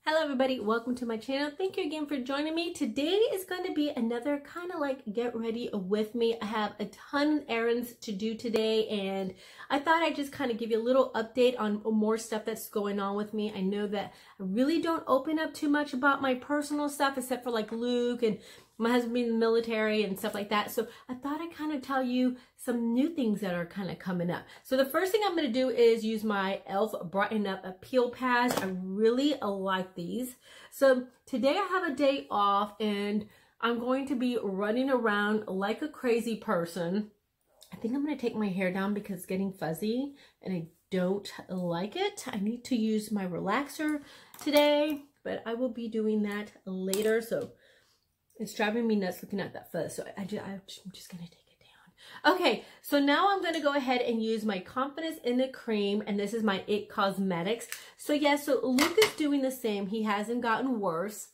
Hello everybody, welcome to my channel. Thank you again for joining me. Today is going to be another kind of like get ready with me. I have a ton of errands to do today and I thought I'd just kind of give you a little update on more stuff that's going on with me. I know that I really don't open up too much about my personal stuff except for like Luke and my husband being in the military and stuff like that. So I thought I'd kind of tell you some new things that are kind of coming up. So the first thing I'm going to do is use my e.l.f. Brighten Up Peel Pads. I really like these. So today I have a day off and I'm going to be running around like a crazy person. I think I'm going to take my hair down because it's getting fuzzy and I don't like it. I need to use my relaxer today, but I will be doing that later. So it's driving me nuts looking at that fuzz. So I'm just going to take it down. Okay, so now I'm going to go ahead and use my Confidence in the Cream. And this is my It Cosmetics. So yeah, so Luke is doing the same. He hasn't gotten worse.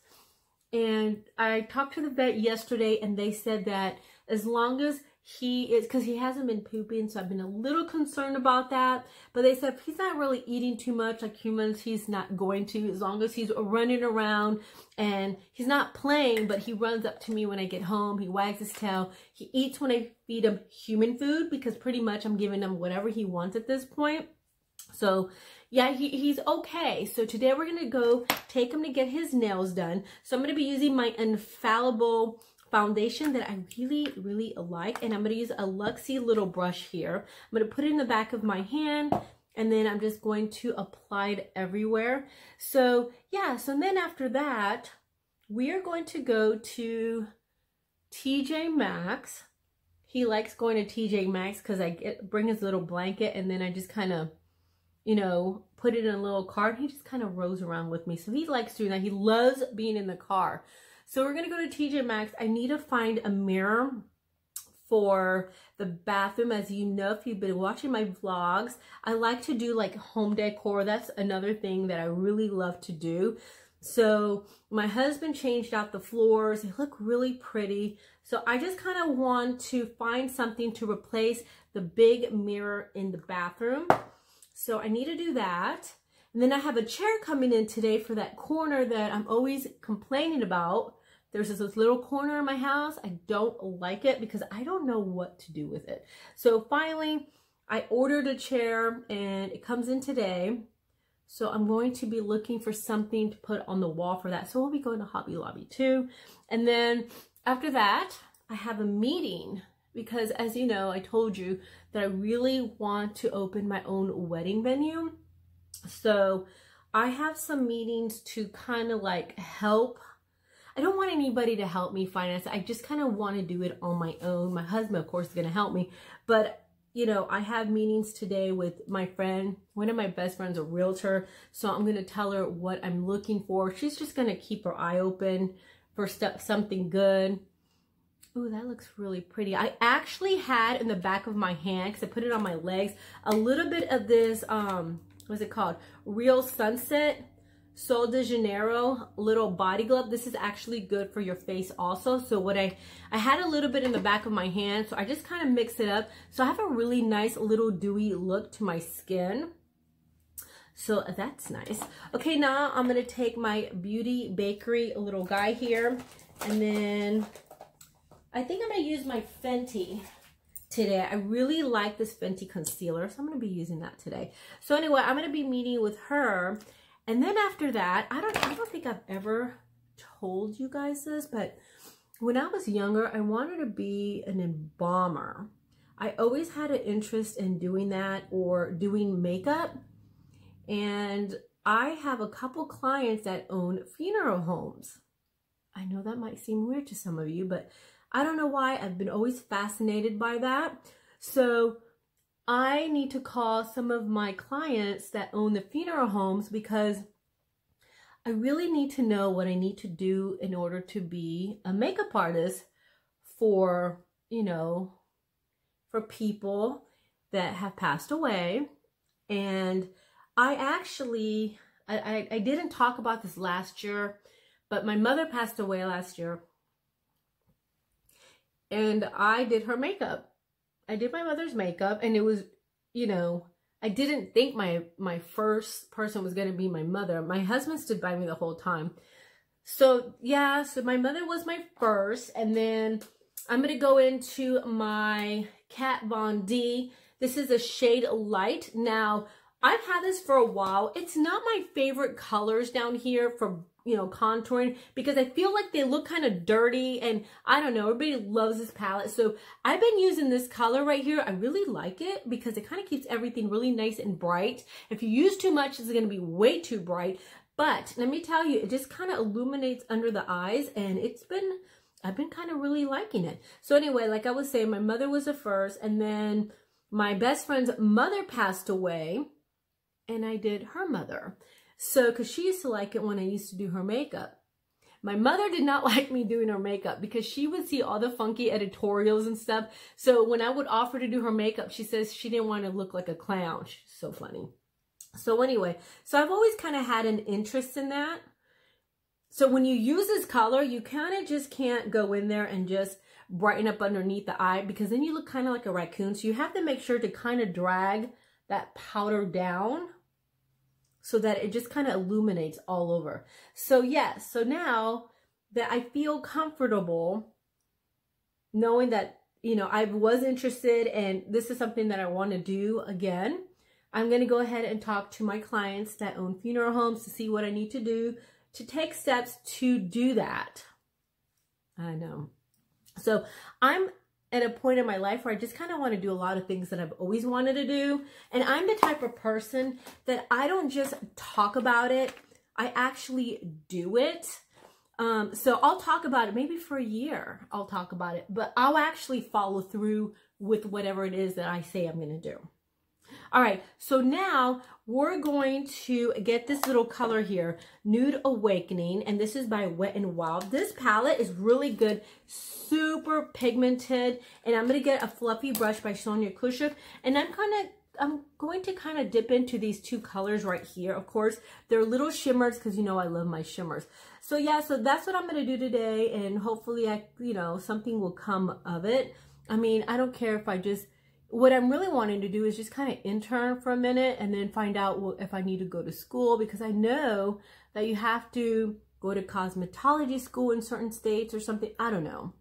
And I talked to the vet yesterday and they said that as long as he is, because he hasn't been pooping, so I've been a little concerned about that. But they said if he's not really eating too much like humans, he's not going to, as long as he's running around and he's not playing, but he runs up to me when I get home. He wags his tail. He eats when I feed him human food because pretty much I'm giving him whatever he wants at this point. So yeah, he's okay. So today we're going to go take him to get his nails done. So I'm going to be using my Infallible foundation that I really like, and I'm going to use a Luxie little brush here. I'm going to put it in the back of my hand and then I'm just going to apply it everywhere. So yeah, so then after that we are going to go to TJ Maxx. He likes going to TJ Maxx because I bring his little blanket and then I just kind of, you know, put it in a little cart. He just kind of rows around with me, so he likes doing that. He loves being in the car. So we're going to go to TJ Maxx. I need to find a mirror for the bathroom. As you know, if you've been watching my vlogs, I like to do like home decor. That's another thing that I really love to do. So my husband changed out the floors. They look really pretty. So I just kind of want to find something to replace the big mirror in the bathroom. So I need to do that. And then I have a chair coming in today for that corner that I'm always complaining about. There's this little corner in my house. I don't like it because I don't know what to do with it. So finally, I ordered a chair and it comes in today. So I'm going to be looking for something to put on the wall for that. So we'll be going to Hobby Lobby too. And then after that, I have a meeting because as you know, I told you that I really want to open my own wedding venue. So I have some meetings to kind of like help. I don't want anybody to help me finance. I just kind of want to do it on my own. My husband, of course, is going to help me. But, you know, I have meetings today with my friend. One of my best friends, a realtor. So I'm going to tell her what I'm looking for. She's just going to keep her eye open for something good. Ooh, that looks really pretty. I actually had in the back of my hand, because I put it on my legs, a little bit of this, what's it called? Real Sunset Sol de Janeiro little body glove. This is actually good for your face also. So what I had a little bit in the back of my hand, so I just kind of mix it up. So I have a really nice little dewy look to my skin. So that's nice. Okay, now I'm going to take my Beauty Bakery little guy here. And then I think I'm going to use my Fenty today. I really like this Fenty concealer, so I'm going to be using that today. So anyway, I'm going to be meeting with her. And then after that, I don't think I've ever told you guys this, but when I was younger, I wanted to be an embalmer. I always had an interest in doing that or doing makeup. And I have a couple clients that own funeral homes. I know that might seem weird to some of you, but I don't know why. I've been always fascinated by that. So I need to call some of my clients that own the funeral homes because I really need to know what I need to do in order to be a makeup artist for, you know, for people that have passed away. And I actually, I didn't talk about this last year, but my mother passed away last year. And I did her makeup. I did my mother's makeup and it was, you know, I didn't think my first person was going to be my mother. My husband stood by me the whole time. So yeah, so my mother was my first, and then I'm going to go into my Kat Von D. This is a shade Light. Now, I've had this for a while. It's not my favorite colors down here for, you know, contouring, because I feel like they look kind of dirty, and I don't know, everybody loves this palette. So I've been using this color right here. I really like it because it kind of keeps everything really nice and bright. If you use too much, it's going to be way too bright. But let me tell you, it just kind of illuminates under the eyes, and I've been kind of really liking it. So anyway, like I was saying, my mother was the first, and then my best friend's mother passed away, and I did her mother. So, because she used to like it when I used to do her makeup. My mother did not like me doing her makeup because she would see all the funky editorials and stuff. So when I would offer to do her makeup, she says she didn't want to look like a clown. She's so funny. So anyway, so I've always kind of had an interest in that. So when you use this color, you kind of just can't go in there and just brighten up underneath the eye, because then you look kind of like a raccoon. So you have to make sure to kind of drag that powder down so that it just kind of illuminates all over. So yes, so now that I feel comfortable knowing that, you know, I was interested and this is something that I want to do again, I'm going to go ahead and talk to my clients that own funeral homes to see what I need to do to take steps to do that. I know. So I'm at a point in my life where I just kind of want to do a lot of things that I've always wanted to do. And I'm the type of person that I don't just talk about it, I actually do it. So I'll talk about it maybe for a year. I'll talk about it, but I'll actually follow through with whatever it is that I say I'm going to do. All right, so now we're going to get this little color here, Nude Awakening, and this is by Wet n Wild. This palette is really good, super pigmented, and I'm going to get a fluffy brush by Sonia Kashuk, and I'm going to kind of dip into these two colors right here. Of course, they're little shimmers because you know I love my shimmers. So yeah, so that's what I'm going to do today, and hopefully something will come of it. I mean, I don't care if I just... What I'm really wanting to do is just kind of intern for a minute and then find out if I need to go to school, because I know that you have to go to cosmetology school in certain states or something. I don't know.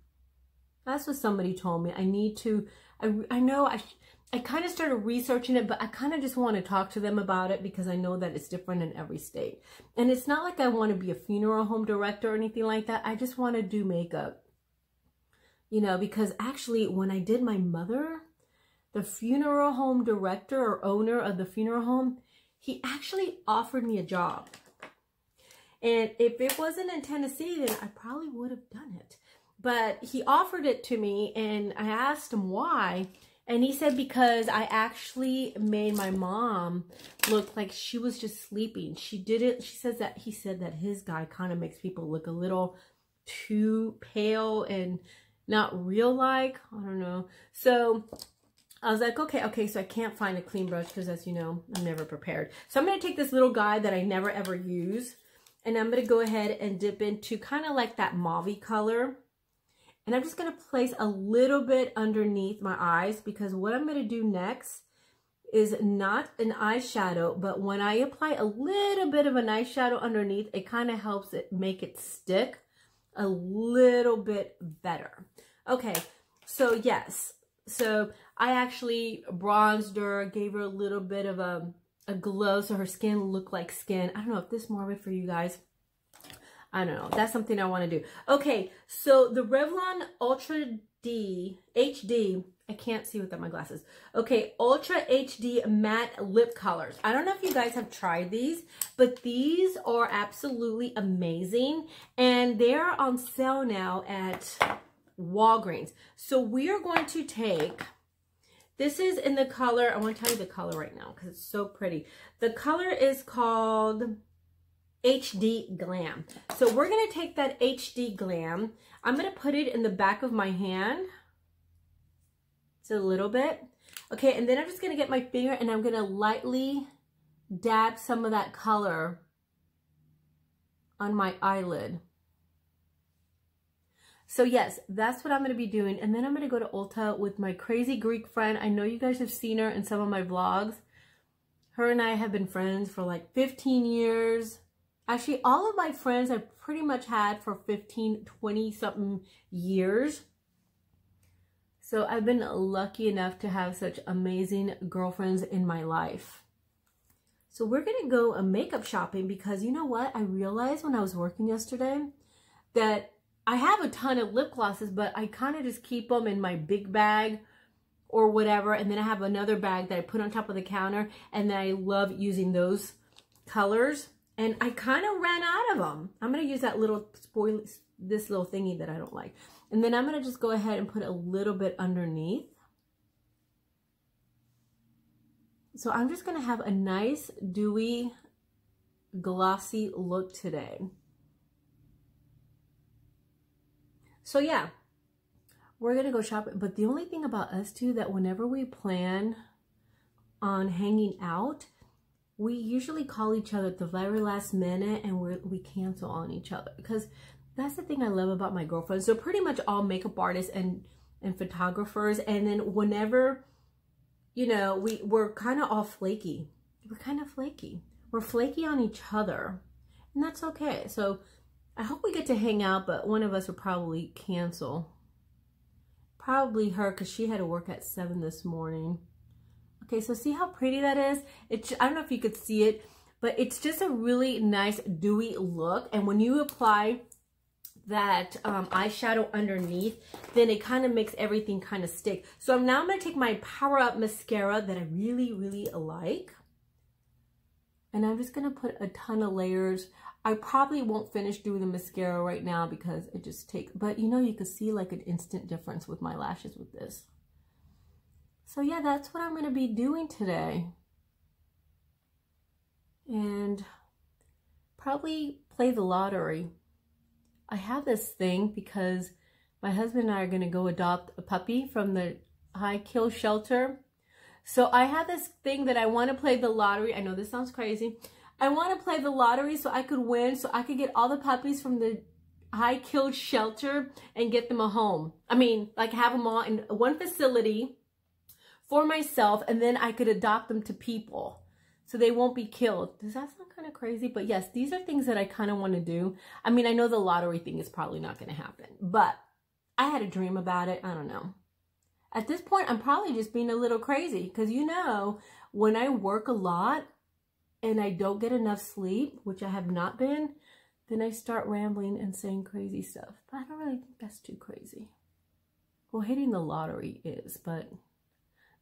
That's what somebody told me. I need to, I know I kind of started researching it, but I kind of just want to talk to them about it because I know that it's different in every state. And it's not like I want to be a funeral home director or anything like that. I just want to do makeup, you know, because actually when I did my mother, the funeral home director or owner of the funeral home, he actually offered me a job. And if it wasn't in Tennessee, then I probably would have done it. But he offered it to me, and I asked him why. And he said, because I actually made my mom look like she was just sleeping. She did it. He said that his guy kind of makes people look a little too pale and not real like. I don't know. So I was like, okay, so I can't find a clean brush because, as you know, I'm never prepared. So I'm going to take this little guy that I never ever use, and I'm going to go ahead and dip into kind of like that mauve color. And I'm just going to place a little bit underneath my eyes, because what I'm going to do next is not an eyeshadow, but when I apply a little bit of an eyeshadow underneath, it kind of helps it make it stick a little bit better. Okay, so yes. So I actually bronzed her, gave her a little bit of a glow so her skin looked like skin. I don't know if this is morbid for you guys. I don't know. That's something I want to do. Okay, so the Revlon Ultra D HD, I can't see without my glasses. Okay, Ultra HD Matte Lip Colors. I don't know if you guys have tried these, but these are absolutely amazing. And they're on sale now at Walgreens. So we are going to take, this is in the color, I want to tell you the color right now because it's so pretty. The color is called HD Glam. So we're going to take that HD Glam. I'm going to put it in the back of my hand. It's a little bit. Okay, and then I'm just going to get my finger and I'm going to lightly dab some of that color on my eyelid. So yes, that's what I'm going to be doing. And then I'm going to go to Ulta with my crazy Greek friend. I know you guys have seen her in some of my vlogs. Her and I have been friends for like 15 years. Actually, all of my friends I've pretty much had for 15, 20 something years. So I've been lucky enough to have such amazing girlfriends in my life. So we're going to go makeup shopping because you know what? I realized when I was working yesterday that I have a ton of lip glosses, but I kind of just keep them in my big bag or whatever. And then I have another bag that I put on top of the counter, and then I love using those colors. And I kind of ran out of them. I'm going to use that little this little thingy that I don't like. And then I'm going to just go ahead and put a little bit underneath. So I'm just going to have a nice, dewy, glossy look today. So yeah, we're going to go shopping. But the only thing about us two, that whenever we plan on hanging out, we usually call each other at the very last minute and we cancel on each other. Because that's the thing I love about my girlfriends. They're pretty much all makeup artists and photographers. And then whenever, you know, we're kind of all flaky. We're kind of flaky. We're flaky on each other. And that's okay. So I hope we get to hang out, but one of us will probably cancel. Probably her, because she had to work at 7 this morning. Okay, so see how pretty that is? I don't know if you could see it, but it's just a really nice dewy look. And when you apply that eyeshadow underneath, then it kind of makes everything kind of stick. So now I'm going to take my Power Up mascara that I really, really like. And I'm just going to put a ton of layers. I probably won't finish doing the mascara right now because it just takes, but you know, you can see like an instant difference with my lashes with this. So yeah, that's what I'm going to be doing today. And probably play the lottery. I have this thing because my husband and I are going to go adopt a puppy from the high kill shelter. So I have this thing that I want to play the lottery. I know this sounds crazy. I want to play the lottery so I could win, so I could get all the puppies from the high killed shelter and get them a home. I mean, like have them all in one facility for myself, and then I could adopt them to people so they won't be killed. Does that sound kind of crazy? But yes, these are things that I kind of want to do. I mean, I know the lottery thing is probably not going to happen, but I had a dream about it. I don't know. At this point, I'm probably just being a little crazy because, you know, when I work a lot and I don't get enough sleep, which I have not been, then I start rambling and saying crazy stuff. But I don't really think that's too crazy. Well, hitting the lottery is, but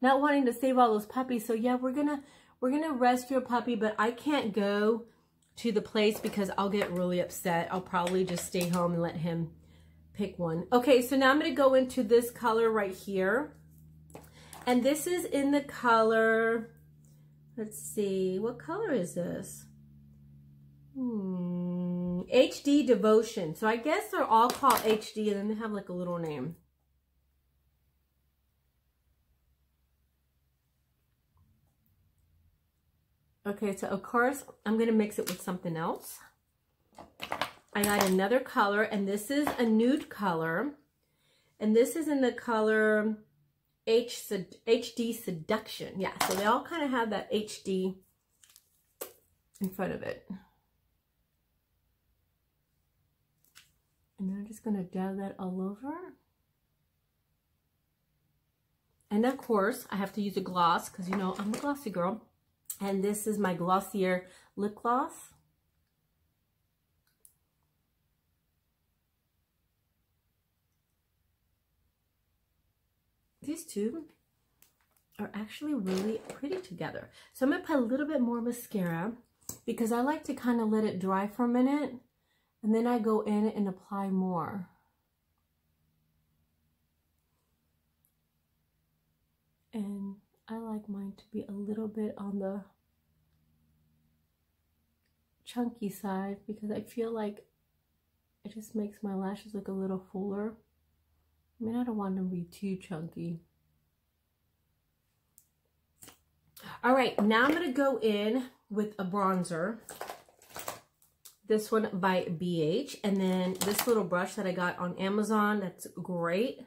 not wanting to save all those puppies. So yeah, we're gonna rescue a puppy, but I can't go to the place because I'll get really upset. I'll probably just stay home and let him pick one. Okay, so now I'm gonna go into this color right here. And this is in the color, let's see, what color is this? HD Devotion. So I guess they're all called HD and then they have like a little name. Okay, so of course, I'm going to mix it with something else. I got another color, and this is a nude color. And this is in the color HD Seduction. Yeah, so they all kind of have that HD in front of it. And I'm just going to dab that all over. And of course, I have to use a gloss because, you know, I'm a glossy girl. And this is my Glossier lip gloss. These two are actually really pretty together. So I'm going to put a little bit more mascara because I like to kind of let it dry for a minute. And then I go in and apply more. And I like mine to be a little bit on the chunky side because I feel like it just makes my lashes look a little fuller. I mean, I don't want them to be too chunky. All right, now I'm going to go in with a bronzer. This one by BH. And then this little brush that I got on Amazon, that's great.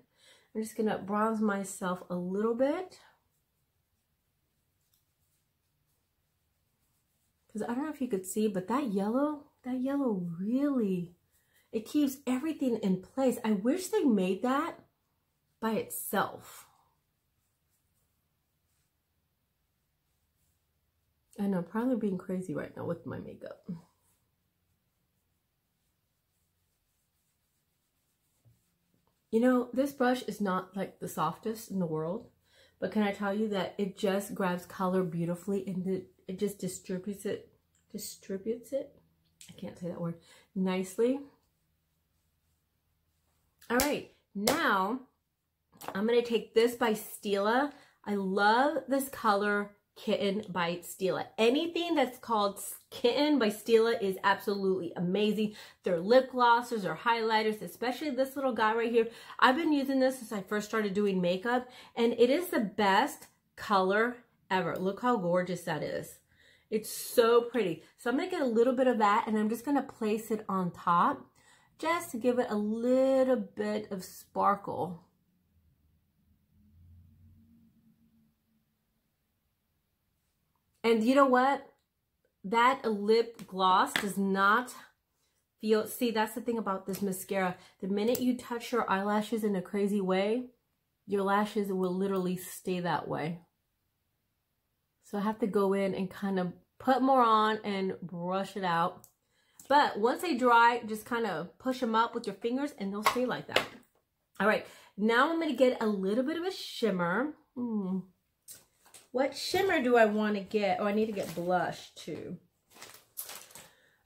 I'm just going to bronze myself a little bit. Because I don't know if you could see, but that yellow really, it keeps everything in place. I wish they made that by itself. I know, probably being crazy right now with my makeup. You know, this brush is not like the softest in the world, but can I tell you that it just grabs color beautifully and it just distributes it. I can't say that word. Nicely. All right, now I'm going to take this by Stila. I love this color, Kitten by Stila. Anything that's called Kitten by Stila is absolutely amazing. Their lip glosses or highlighters, especially this little guy right here. I've been using this since I first started doing makeup, and it is the best color ever. Look how gorgeous that is. It's so pretty. So I'm going to get a little bit of that, and I'm just going to place it on top just to give it a little bit of sparkle. And you know what? That lip gloss does not feel... See, that's the thing about this mascara. The minute you touch your eyelashes in a crazy way, your lashes will literally stay that way. So I have to go in and kind of put more on and brush it out. But once they dry, just kind of push them up with your fingers and they'll stay like that. All right, now I'm going to get a little bit of a shimmer. What shimmer do I want to get? Oh, I need to get blush too.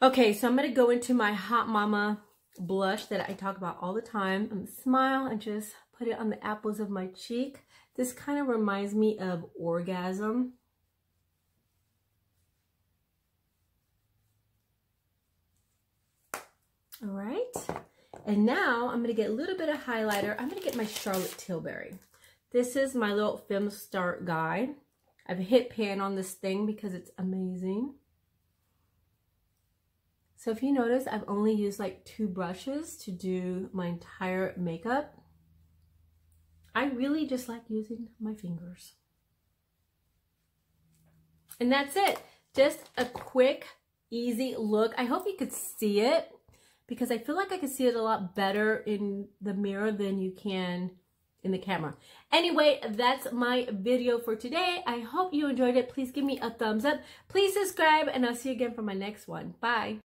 Okay, so I'm going to go into my Hot Mama blush that I talk about all the time. I'm going to smile and just put it on the apples of my cheek. This kind of reminds me of Orgasm. All right, and now I'm going to get a little bit of highlighter. I'm going to get my Charlotte Tilbury. This is my little Film Start guide. I've hit pan on this thing because it's amazing. So if you notice, I've only used like 2 brushes to do my entire makeup. I really just like using my fingers. And that's it. Just a quick, easy look. I hope you could see it, because I feel like I can see it a lot better in the mirror than you can in the camera. Anyway, that's my video for today. I hope you enjoyed it. Please give me a thumbs up. Please subscribe, and I'll see you again for my next one. Bye.